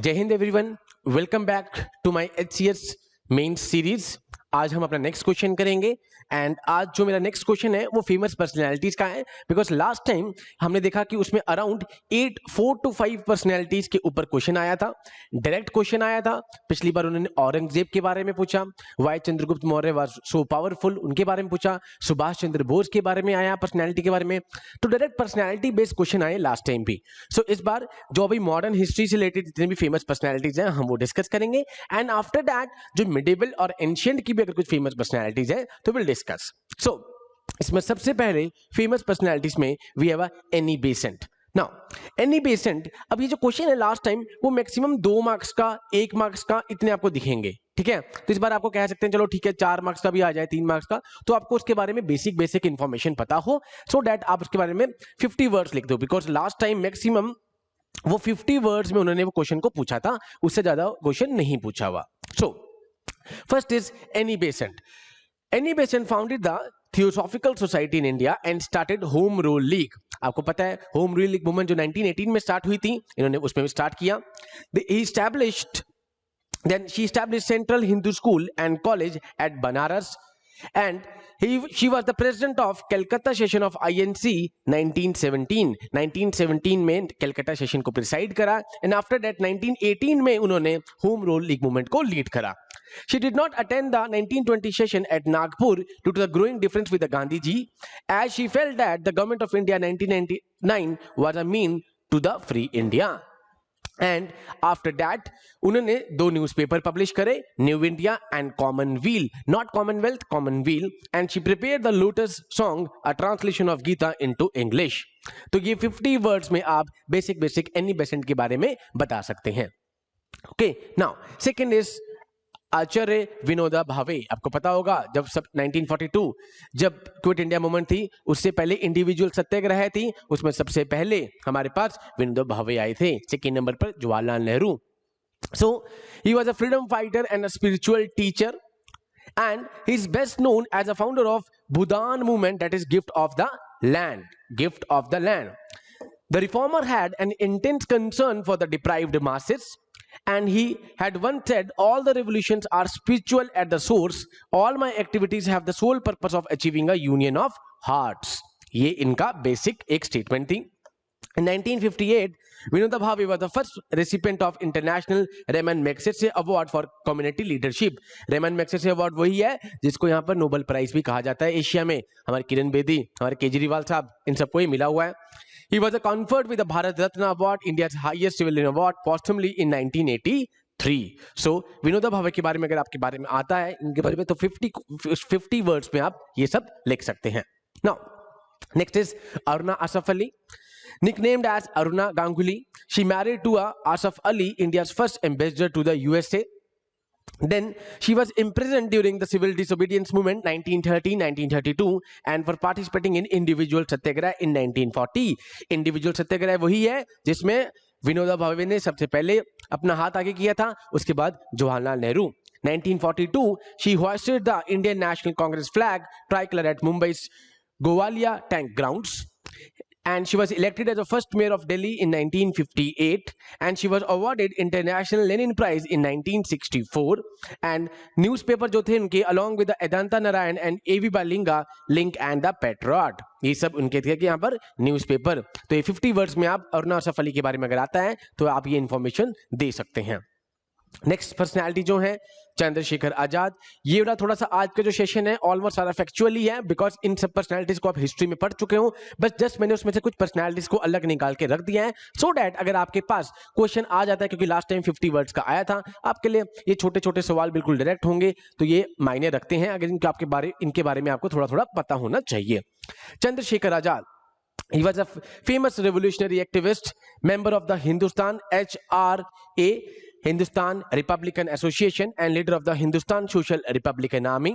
जय हिंद everyone, welcome back to my HCS main series. आज हम अपना नेक्स्ट क्वेश्चन करेंगे एंड आज जो मेरा नेक्स्ट क्वेश्चन है वो फेमस पर्सनालिटीज का है, बिकॉज लास्ट टाइम हमने देखा कि उसमें अराउंड 4 to 5 पर्सनालिटीज के ऊपर क्वेश्चन आया था, डायरेक्ट क्वेश्चन आया था। पिछली बार उन्होंने औरंगजेब के बारे में पूछा, why Chandragupta Maurya was so powerful उनके बारे में पूछा, सुभाष चंद्र बोस के बारे में आया पर्सनैलिटी के बारे में। तो डायरेक्ट पर्सनैलिटी बेस्ड क्वेश्चन आए लास्ट टाइम भी। सो इस बार जो अभी मॉडर्न हिस्ट्री से रिलेटेड जितने भी फेमस पर्सनैलिटीज हैं हम वो डिस्कस करेंगे एंड आफ्टर दैट जो मिडिवल और एंशिएंट की भी अगर कुछ फेमस पर्सनैलिटीज है तो विल डिस्कस। सो इसमें सबसे पहले फेमस पर्सनैलिटीज में we have Annie Besant. Now Annie Besant, अब ये जो क्वेश्चन है लास्ट टाइम वो मैक्सिमम 2 मार्क्स का, 1 मार्क्स का इतने आपको दिखेंगे, ठीक है। तो इस बार आपको कह सकते हैं चलो ठीक है 4 मार्क्स का भी आ जाए, 3 मार्क्स का, तो आपको उसके बारे में बेसिक इंफॉर्मेशन पता हो सो दैट आप उसके बारे में 50 वर्ड्स लिख दो, बिकॉज लास्ट टाइम मैक्सिमम वो 50 वर्ड्स में उन्होंने वो क्वेश्चन को पूछा था, उससे ज्यादा क्वेश्चन नहीं पूछा हुआ। So first is Annie Besant. Annie Besant founded the theosophical society in India and started home rule league. आपको पता है होम रूल लीग मूवमेंट जो 1918 में स्टार्ट हुई थी, इन्होंने उसमें स्टार्ट किया। Then she established Central Hindu School and College at Banaras, and she was the president of Calcutta session of INC 1917. 1917 में Calcutta session को प्रिसाइड करा and after that 1918 में उन्होंने Home Rule League movement को lead करा। She did not attend the 1920 session at Nagpur due to the growing difference with the Gandhiji, as she felt that the government of India 1999 was a mean to the free India. And after that उन्होंने 2 newspaper publish करे, new India and Commonweal, not Commonwealth, Commonweal, and she prepared the Lotus Song, a translation of Gita into English. तो ये 50 words में आप basic Annie Besant के बारे में बता सकते हैं। ओके, नाउ सेकंड इज आचार्य विनोबा भावे। आपको पता होगा जब सब 1942 जब क्विट इंडिया मूवमेंट थी, उससे पहले इंडिविजुअल सत्याग्रह थी, उसमें सबसे पहले हमारे पास विनोबा भावे आए थे। सेकेंड नंबर पर Jawaharlal Nehru. So he was a freedom fighter and a spiritual teacher and he is best known as a founder of Bhudan movement, that is gift of the land, gift of the land. The reformer had an intense concern for the deprived masses, and he had once said, all the revolutions are spiritual at the source, all my activities have the sole purpose of achieving a union of hearts. ये इनका basic एक statement थी। In 1958, Vinoba Bhave was the first recipient of International Raymond Magsaysay Award for Community Leadership. Raymond Magsaysay Award वही है जिसको यहाँ पर Nobel prize भी कहा जाता है एशिया में। हमारे किरण बेदी, हमारे केजरीवाल साहब, इन सबको ही मिला हुआ है। He was conferred with the Bharat Ratna Award, India's highest civilian award, posthumously in 1983. So Vinoba Bhave के बारे में अगर आपके बारे में आता है, इनके बारे में तो 50 वर्ड्स में आप ये सब लिख सकते हैं। Now, next is Aruna Asaf Ali. Nicknamed as Aruna Ganguly, she married to Asaf Ali, India's first ambassador to the USA. Then she was imprisoned during the civil disobedience movement 1930-1932 and for participating in individual satyagraha in 1940. Individual satyagraha वही है जिसमें विनोबा भावे ने सबसे पहले अपना हाथ आगे किया था, उसके बाद Jawaharlal Nehru. 1942 she hoisted the Indian National Congress flag tricolor at Mumbai's Gowalia tank grounds. And she was elected as the first mayor of Delhi in 1958, and she was awarded International Lenin Prize in 1964. And newspaper जो थे उनके along with the Adanta Narayan and A.V. Balinga, Link and the Patriot, ये सब उनके थे कि यहाँ पर न्यूज़पेपर। तो ये 50 वर्ड्स में आप अरुणा असफ अली के बारे में अगर आता है तो आप ये इंफॉर्मेशन दे सकते हैं। नेक्स्ट पर्सनालिटी जो है चंद्रशेखर आजाद। ये वाला थोड़ा सा आज का जो सेशन है ऑलमोस्ट सारा फैक्चुअली है, बिकॉज इन सब पर्सनालिटीज को आप हिस्ट्री में पढ़ चुके हो, बस जस्ट मैंने उसमें से कुछ पर्सनालिटीज को अलग निकाल के रख दिया है सो दैट अगर आपके पास क्वेश्चन आ जाता है, क्योंकि लास्ट टाइम 50 वर्ड्स का आया था, आपके लिए ये छोटे छोटे सवाल बिल्कुल डायरेक्ट होंगे, तो ये मायने रखते हैं अगर इनके बारे में आपको थोड़ा थोड़ा पता होना चाहिए। Chandrashekhar Azad, he was a famous revolutionary activist, member of the Hindustan HRA, Hindustan Republican Association, and leader of the Hindustan Social Republican Army.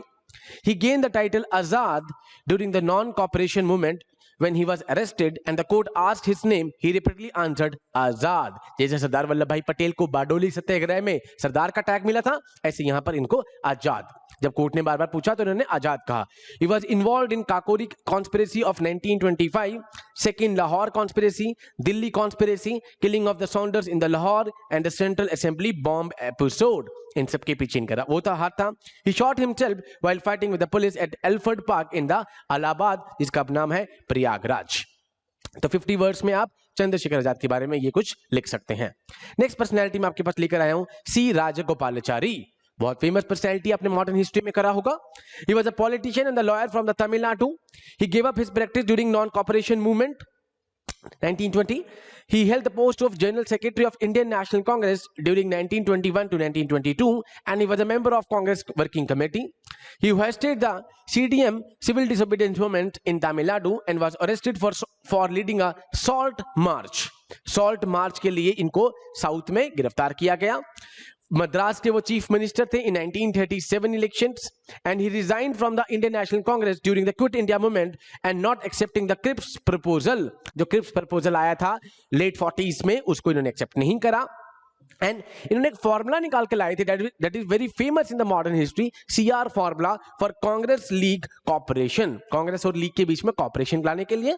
He gained the title Azad during the non-cooperation movement when he was arrested and the court asked his name, he repeatedly answered आजाद। जैसे सरदार वल्लभ भाई पटेल को बारडोली सत्याग्रह में सरदार का tag मिला था, ऐसे यहां पर इनको आजाद। जब कोर्ट ने बार बार पूछा तो उन्होंने आजाद कहा। He was involved in Kakori conspiracy of 1925, second Lahore conspiracy, Delhi conspiracy, killing of the Saunders in the Lahore and the Central Assembly bomb episode। इन सब के पीछे इनका वो था हाथ था। He shot himself while fighting with the police at Alford Park in the Allahabad, जिसका अब नाम है प्रयागराज। तो 50 वर्ड्स में आप चंद्रशेखर आजाद के बारे में ये कुछ लिख सकते हैं। नेक्स्ट पर्सनैलिटी मैं आपके पास लेकर आया हूं, सी राजगोपालाचारी। बहुत फेमस पर्सनैलिटी आपने मॉडर्न हिस्ट्री में करा होगा। He was a politician and a lawyer from the Tamil Nadu. He gave up his practice during non-cooperation movement 1920. He held the post of General Secretary of Indian National Congress during 1921 to 1922 and he was a member of Congress Working Committee. He hosted the CDM Civil Disobedience Movement in Tamil Nadu and was arrested for leading a Salt March. Salt March के लिए इनको south में गिरफ्तार किया गया। मद्रास के वो chief minister थे in 1937 elections and he resigned from the Indian National Congress during the Quit India movement and not accepting the Cripps proposal। जो Cripps proposal आया था late 40s में, उसको इन्होंने accept नहीं करा and इन्होंने एक फॉर्मूला निकाल के लाए थे that is very famous in the modern history, CR formula for Congress League cooperation। Congress और लीग के बीच में cooperation लाने के लिए।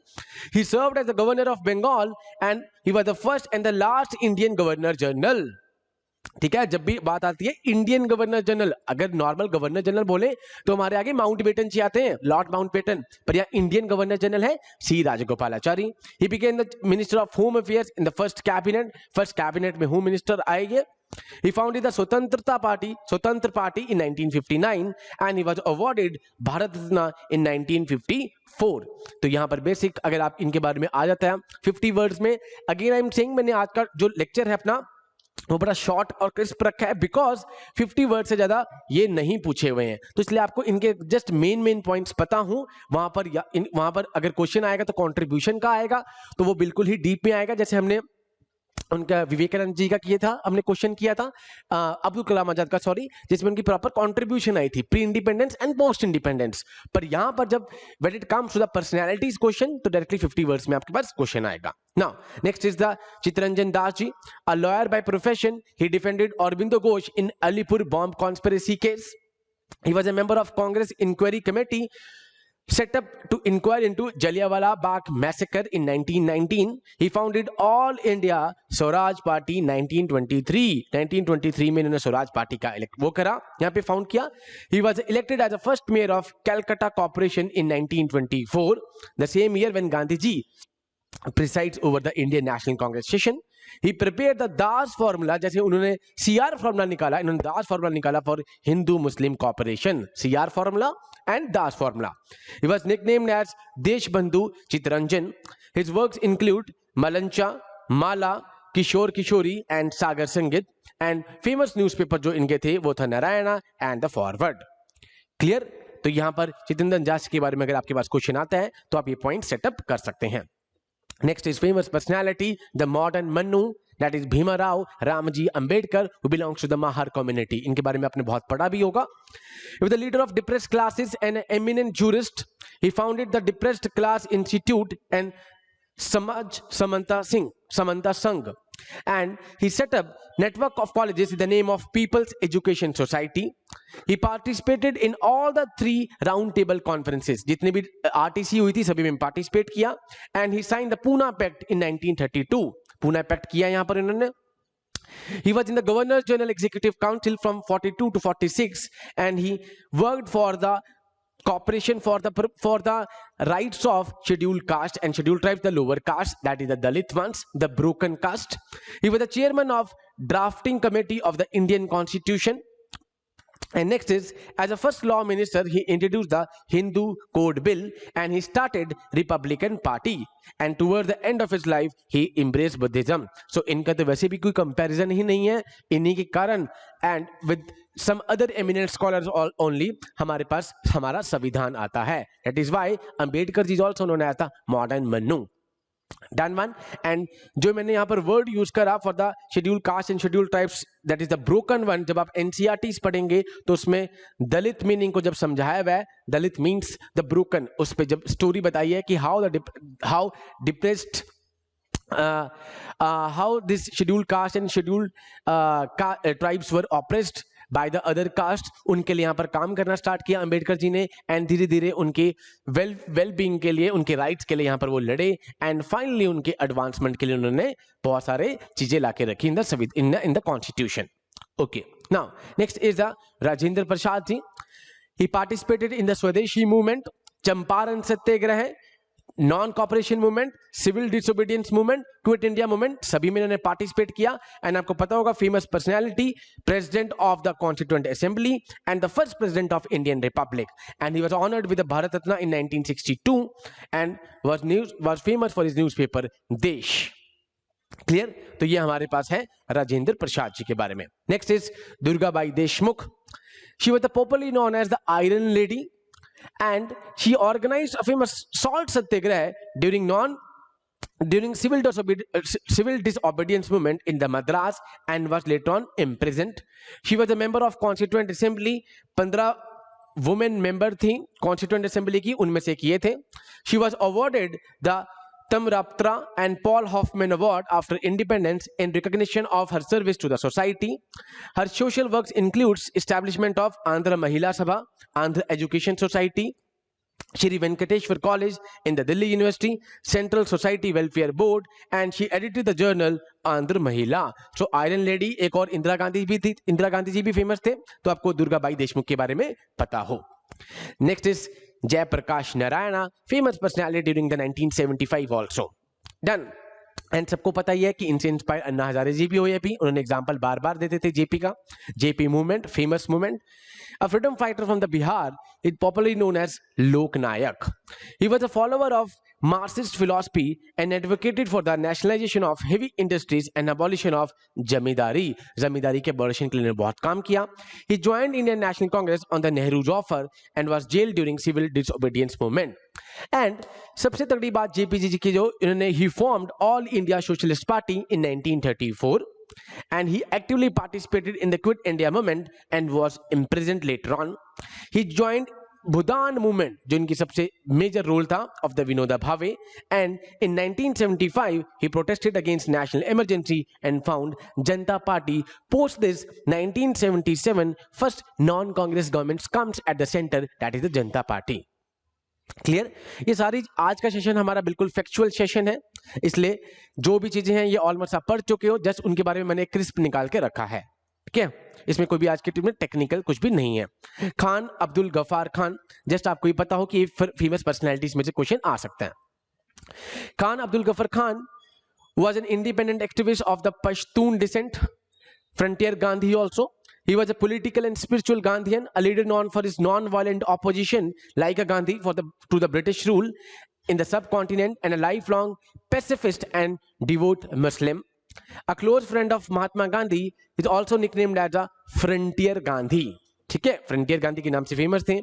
He served as the governor of Bengal and he was the first and the last Indian governor general। ठीक है, जब भी बात आती है इंडियन गवर्नर जनरल, अगर नॉर्मल गवर्नर जनरल बोले तो हमारे आगे माउंट बेटन जी आते हैं, लॉर्ड माउंट बेटन, पर यहाँ इंडियन गवर्नर जनरल है C Rajagopalachari. He became the minister of home affairs in the first cabinet में होम मिनिस्टर आएंगे। He founded the Swatantra Party in 1959 and he was awarded Bharat Ratna in 1954। तो यहाँ पर बेसिक अगर आप इनके बारे में आ जाता है 50 वर्ड्स में। अगेन आई एम सेइंग, मैंने आज का जो लेक्चर है अपना वो बड़ा शॉर्ट और क्रिस्प रखा है बिकॉज 50 वर्ड से ज्यादा ये नहीं पूछे हुए हैं, तो इसलिए आपको इनके जस्ट मेन पॉइंट्स पता हूं। वहां पर अगर क्वेश्चन आएगा तो कंट्रीब्यूशन का आएगा, तो वो बिल्कुल ही डीप में आएगा, जैसे हमने उनका विवेकानंद जी का किया था, हमने क्वेश्चन किया था अब्दुल कलाम आजाद का, सॉरी, जिसमें उनकी प्रॉपर कंट्रीब्यूशन आई थी pre independence and post independence. पर यहां पर जब when it comes to the personalities question तो डायरेक्टली 50 वर्ड्स में आपके पास क्वेश्चन आएगा। Now next is the Chittaranjan Das ji, a lawyer by profession. He defended Aurobindo Ghosh in Alipore bomb conspiracy case. He was a member of Congress Inquiry Committee set up to inquire into Jallianwala Bagh massacre in 1919. He founded All India Swaraj Party 1923 में इन्होंने Swaraj party का वो करा, यहाँ पे found किया। He was elected as the first mayor of Calcutta Corporation in 1924, the same year when Gandhi ji presides over the Indian National Congress session. He prepared the Das formula, जैसे उन्होंने CR formula निकाला, इन्होंने Das formula निकाला for Hindu Muslim cooperation, CR formula and Das formula. He was nicknamed as Deshbandhu Chittaranjan. His works include Malancha, Mala, Kishore Kishori and Sagar Sangeet, and famous newspaper जो इनके थे वो था Narayana and the Forward। Clear? तो यहाँ पर चित्तरंजन दास के बारे में अगर आपके पास क्वेश्चन आता है तो आप ये पॉइंट सेटअप कर सकते हैं। Next is famous personality, the modern Manu, that is Bhima Rao Ramji Ambedkar, who belongs to the Mahar community। इनके बारे में आपने बहुत पढ़ा भी होगा। He was the leader of depressed classes and an eminent jurist. He founded the Depressed Class Institute and Samanta Sangh, and he set up network of colleges in the name of People's Education Society. He participated in all the 3 round table conferences, जितने भी RTC हुई थी सभी में participate किया, and he signed the Pune Pact in 1932। Pune Pact किया यहाँ पर इन्होंने। He was in the Governor General Executive Council from 42 to 46 and he worked for the cooperation for the rights of scheduled caste and scheduled tribes, the lower caste, that is the Dalit ones, the broken caste. He was the chairman of drafting committee of the Indian Constitution. And next is, as a first law minister, he introduced the Hindu Code Bill and he started Republican Party. And towards the end of his life, he embraced Buddhism. So इनका तो वैसे भी कोई comparison ही नहीं है, इन्हीं के कारण and with some other eminent scholars only हमारे पास हमारा संविधान आता है। That is why Ambedkar ji is also known as the modern Manu. Done one. And जो मैंने यहाँ पर वर्ड यूज करा for the schedule caste and schedule tribes, that is the broken one. जब आप एनसीईआरटीज पढ़ेंगे तो उसमें दलित मीनिंग को जब समझाया हुआ है, दलित मीन्स द ब्रोकन, उस पर जब स्टोरी बताई है कि how depressed how this scheduled caste and scheduled tribes were oppressed by the other caste, उनके लिए यहाँ पर काम करना स्टार्ट किया अंबेडकर जी ने। एंड धीरे धीरे उनके वेल बीइंग के लिए, उनके राइट्स के लिए यहाँ पर वो लड़े। एंड फाइनली उनके एडवांसमेंट के लिए उन्होंने बहुत सारे चीजें लाके रखी in the Constitution. Okay, now next is the Rajendra Prasad ji. He participated in the swadeshi movement, Champaran Satyagraha, non cooperation movement, civil disobedience movement, quit India movement, सभी में इन्होंने पार्टिसिपेट किया। एंड आपको पता होगा famous personality, president of the constituent assembly and the first president of Indian republic. And he was honoured with the Bharat Ratna in 1962 and was famous for his newspaper देश। Clear? तो ये हमारे पास है राजेंद्र प्रसाद जी के बारे में। Next is Durgabai Deshmukh. She was the popularly known as the iron lady and she organized a famous salt satyagraha during civil disobedience movement in the Madras and was later on imprisoned. She was a member of Constituent Assembly, 15 women member थी Constituent Assembly की, उनमें से एक ये थे। She was awarded the Tamraptra and Paul Hoffman Award after independence in recognition of her service to the society. Her social works includes establishment of Andhra Mahila Sabha, Andhra Education Society, Shri Venkateshwar College in the Delhi University, Central Society Welfare Board, and she edited the journal Andhra Mahila. So Iron Lady एक और इंदिरा गांधी भी थी, इंदिरा गांधी जी भी famous थे, तो आपको दुर्गाबाई देशमुख के बारे में पता हो। Next is Jayaprakash Narayan, famous personality during the 1975 also. Done. And सबको पता ही है कि इनसे इंस्पायर अन्ना हजारे जी भी हुए भी, उन्होंने एग्जांपल बार बार देते थे जेपी का, JP movement, famous movement. A freedom fighter from the Bihar, is popularly known as Lok Nayak. He was a follower of Marxist philosophy and advocated for the nationalization of heavy industries and abolition of जमींदारी। जमींदारी के abolition के लिए बहुत काम किया। He joined Indian National Congress on the Nehru's offer and was jailed during civil disobedience movement. And सबसे तगड़ी बात JPG जी की जो इन्होंने, he formed All India Socialist Party in 1934. And he actively participated in the Quit India movement and was imprisoned later on. He joined Bhudan movement, जो इनकी सबसे major role था, of the Vinoba Bhave, and in 1975 he protested against national emergency and found Janata Party. Post this 1977 first non-Congress government comes at the center, that is the Janata Party. Clear? ये सारी आज का session हमारा बिल्कुल factual session है, इसलिए जो भी चीजें हैं ये ऑलमोस्ट आप पढ़ चुके हो, जस्ट उनके बारे में मैंने क्रिस्प निकाल के रखा है। ठीक है, इसमें कोई भी आज के ट्रिप में टेक्निकल कुछ भी नहीं है। खान अब्दुल गफार खान, जस्ट आपको ये पता हो कि फेमस पर्सनैलिटीज में से क्वेश्चन आ सकता है। Khan Abdul Gruffudd Khan was an independent activist of the Pashtun descent, Frontier Gandhi also. He was a political and spiritual Gandhian, a leader known for his non-violent opposition, like a Gandhi, to the British rule in the subcontinent, and a lifelong pacifist and devout Muslim. A close friend of Mahatma Gandhi, is also nicknamed as a Frontier Gandhi. ठीक है, frontier Gandhi के नाम से famous थे।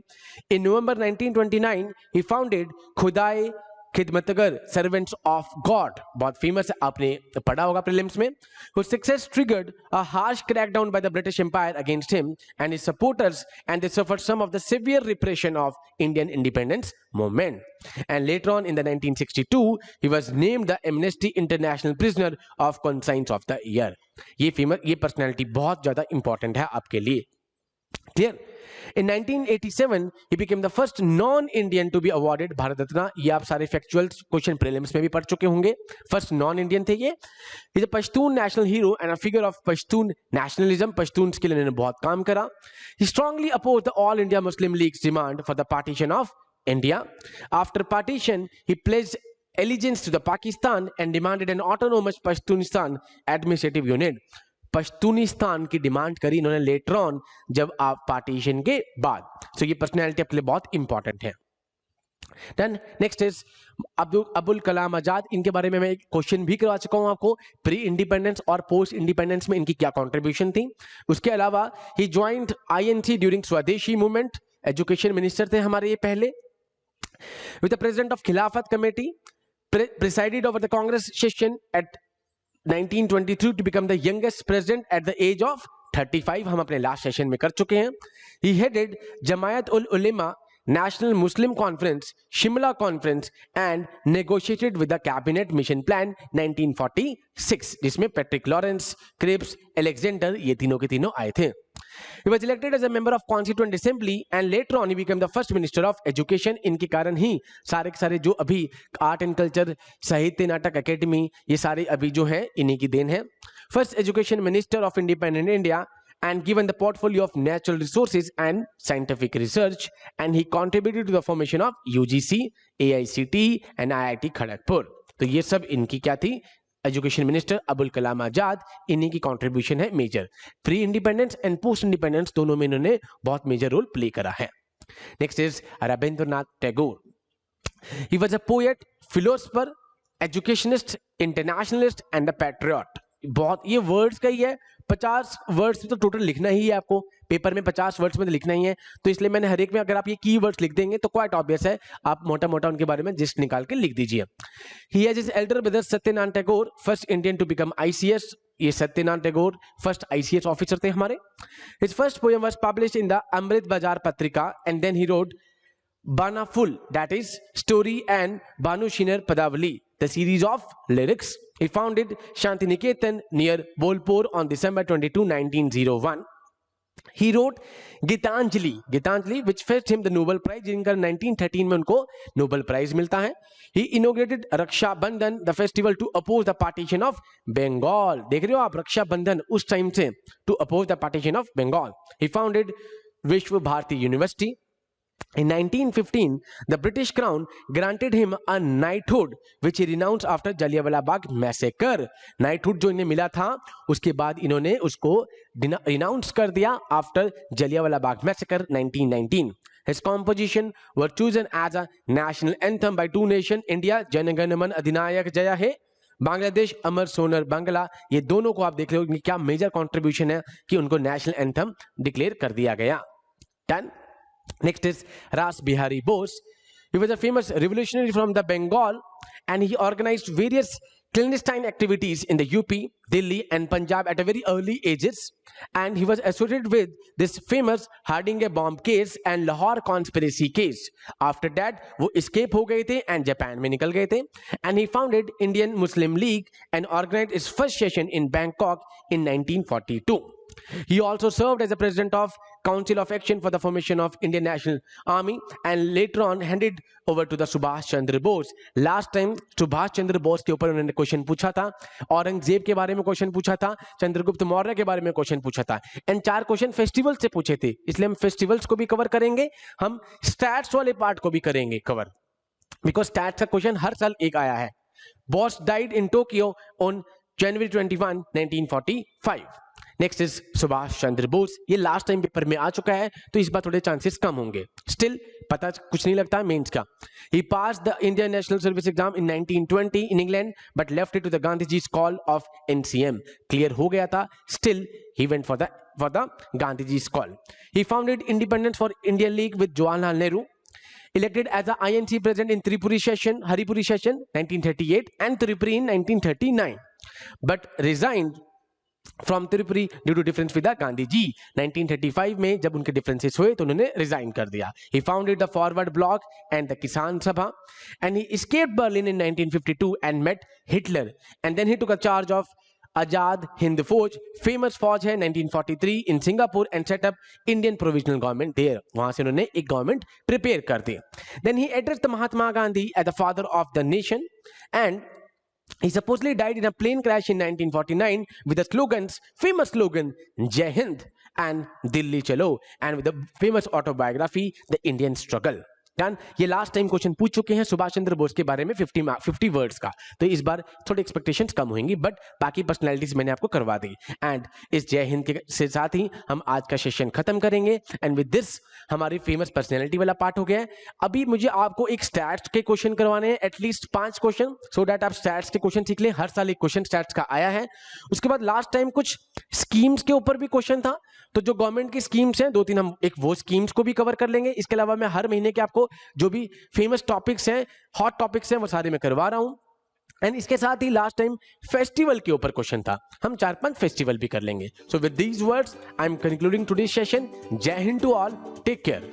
In November 1929, he founded खुदाई Khidmatgar, servants of God, बहुत famous है, आपने पढ़ा होगा प्रीलिम्स में। Whose success triggered a harsh crackdown by the British Empire against him and his supporters, and they suffered some of the severe repression of Indian independence movement. And later on in the 1962, he was named the Amnesty International Prisoner of Conscience of the Year. ये personality बहुत ज्यादा important है आपके लिए। Clear? In 1987, he became the first non-Indian to be awarded Bharat Ratna. ये आप सारे factual question prelims में भी पढ़ चुके होंगे। First non-Indian थे ये। He is a Pashtun national hero and a figure of Pashtun nationalism. Pashtuns के लिए इन्होंने बहुत काम करा। He strongly opposed the All India Muslim League's demand for the partition of India. After partition, he pledged allegiance to the Pakistan and demanded an autonomous Pashtunistan administrative unit. Pashtunistan की demand करी इन्होंने later on, जब आप partition के बाद। सो ये personality आपके लिए बहुत इंपॉर्टेंट है। Then next is Abul Kalam आजाद। इनके बारे में मैं एक क्वेश्चन भी करवा चुका हूं आपको, प्री इंडिपेंडेंस और पोस्ट इंडिपेंडेंस में इनकी क्या कॉन्ट्रीब्यूशन थी। उसके अलावा ही ज्वाइंड आईएनसी ड्यूरिंग स्वदेशी मूवमेंट, एजुकेशन मिनिस्टर थे हमारे ये पहले, विद द प्रेसिडेंट ऑफ खिलाफत committee, presided over the Congress session at 1922 to become the youngest president at the age of 35. हम अपने लास्ट सेशन में कर चुके हैं. He headed Jamaat ul Ulema, National Muslim Conference, Shimla Conference and negotiated with the Cabinet Mission Plan 1946, जिसमें Patrick Lawrence, Cripps, Alexander ये तीनों के तीनों आए थे. He was elected as a member of Constituent Assembly and later on he became the first Minister of Education. इनके कारण ही सारे के सारे जो अभी आर्ट एंड कल्चर, साहित्य नाटक अकेडमी, ये सारे अभी जो है इन्हीं की देन है. First Education Minister of Independent India and given the portfolio of natural resources and scientific research, and he contributed to the formation of UGC, AICTE and IIT Kharagpur. तो ये सब इनकी क्या थी? एजुकेशन मिनिस्टर अबुल कलाम आजाद, इन्हीं की contribution है major. Pre independence and post independence दोनों में इन्होंने बहुत मेजर रोल प्ले करा है. Next is Rabindranath Tagore. He was a poet, philosopher, educationist, internationalist and a patriot. बहुत ये वर्ड्स का ही है, 50 वर्ड्स तो टोटल लिखना ही है आपको पेपर में, 50 वर्ड्स में तो लिखना ही है. तो इसलिए मैंने हर एक में अगर आप ये की वर्ड्स लिख देंगे तो क्वाइट ऑब्वियस है, आप मोटा मोटा उनके बारे में जिस्ट निकाल के लिख दीजिए. He has his elder brother Satyanarayan Tagore, first Indian to become ICS. ये Satyanarayan Tagore first ICS officer थे हमारे. His first poem was published in the Amrita Bazar Patrika and then he wrote Banaful, that is story and Banu Shiner Padavali, the series of lyrics. He founded Shantiniketan near Bolpur on December 22, 1901. He wrote Gitanjali, which fetched him the Nobel Prize. जिनका 1913 में उनको Nobel prize मिलता है. He inaugurated Raksha Bandhan, the festival to oppose the partition of Bengal. देख रहे हो आप, रक्षा बंधन उस टाइम से to oppose the partition of Bengal. He founded Vishwa Bharati University. In 1915, the British Crown granted him a knighthood, which he renounced after Jallianwala Bagh massacre. Knighthood जो इन्हें मिला था, उसके बाद इन्होंने उसको renounce कर दिया after Jallianwala Bagh massacre 1919. His composition were chosen as a national anthem by two nations, India Jana Gana Man Adhinayak Jaya Hai, Bangladesh अमर सोनर बांग्ला. ये दोनों को आप देख रहे हो क्या मेजर कंट्रीब्यूशन है कि उनको नेशनल एंथम डिक्लेयर कर दिया गया. Done. Next is Ras Bihari Bose. He was a famous revolutionary from the Bengal and he organized various clandestine activities in the UP, Delhi and Punjab at a very early ages, and he was associated with this famous Hardinge bomb case and Lahore conspiracy case. After that वो escape हो गए थे and Japan में निकल गए थे, and he founded Indian Muslim League and organized its first session in Bangkok in 1942. He also served as the president of Council of Action for the formation of Indian National Army and later on handed over to the Subhash Chandra Bose. Last time Subhash Chandra Bose के ऊपर उन्होंने question पूछा था, औरंगजेब के बारे में question पूछा था, चंद्रगुप्त मौर्य के बारे में क्वेश्चन पूछा था, एंड 4 क्वेश्चन फेस्टिवल से पूछे थे. इसलिए हम फेस्टिवल्स को भी कवर करेंगे, हम स्टैट्स वाले पार्ट को भी करेंगे कवर, बिकॉज स्टैट्स का क्वेश्चन हर साल एक आया है. Bose died in Tokyo on January 21, 1945. Next is Subhash Chandra Bose. ये लास्ट टाइम पेपर में आ चुका है तो इस बार थोड़े चांसेस कम होंगे. स्टिल पता कुछ नहीं लगता मेंस का. He passed the Indian national service exam in 1920 in England but left it to the गांधीजी's कॉल ऑफ NCM. क्लियर हो गया था, still he went for the गांधीजी's call. He founded independence for Indian league with Jawaharlal Nehru. Elected as a INC president in Tripuri session, Haripuri session 1938 and Tripuri in 1939, but resigned from Tripuri due to difference with the Gandhi ji. 1935 में जब उनके differences हुए तो उन्होंने resign कर दिया. He founded the Forward Bloc and the Kisan Sabha, and he escaped Berlin in 1952 and met Hitler, and then he took a charge of Azad Hind Fauj, famous फौज है 1943 in Singapore, and set up Indian Provisional Government there. वहां से उन्होंने एक government prepare कर दी. Then he addressed the Mahatma Gandhi as the father of the nation, and he supposedly died in a plane crash in 1949 with the slogans, famous slogan Jai Hind and Dilli Chalo, and with the famous autobiography The Indian Struggle. Done. ये last time question पूछ चुके हैं सुभाष चंद्र बोस के बारे में 50 words का, तो इस बार थोड़ी एक्सपेक्टेशंस कम होंगी, बट बाकी पर्सनैलिटीज मैंने आपको करवा दी. एंड इस जय हिंद के से साथ ही हम आज का सेशन खत्म करेंगे. एंड विद दिस हमारी फेमस पर्सनैलिटी वाला पार्ट हो गया है. अभी मुझे आपको एक स्टैट्स के क्वेश्चन करवाने हैं, एटलीस्ट 5 क्वेश्चन, सो दैट आप स्टैट्स के क्वेश्चन सीख लें. हर साल एक क्वेश्चन स्टैट्स का आया है. उसके बाद लास्ट टाइम कुछ स्कीम्स के ऊपर भी क्वेश्चन था, तो जो गवर्नमेंट की स्कीम्स हैं 2-3 हम एक वो स्कीम्स को भी कवर कर लेंगे. इसके अलावा मैं हर महीने के आपको जो भी फेमस टॉपिक्स हैं, हॉट टॉपिक्स हैं, वो सारे मैं करवा रहा हूं. एंड इसके साथ ही लास्ट टाइम फेस्टिवल के ऊपर क्वेश्चन था, हम 4-5 फेस्टिवल भी कर लेंगे. So with these words I am concluding today's session. Jai Hind to all, take care.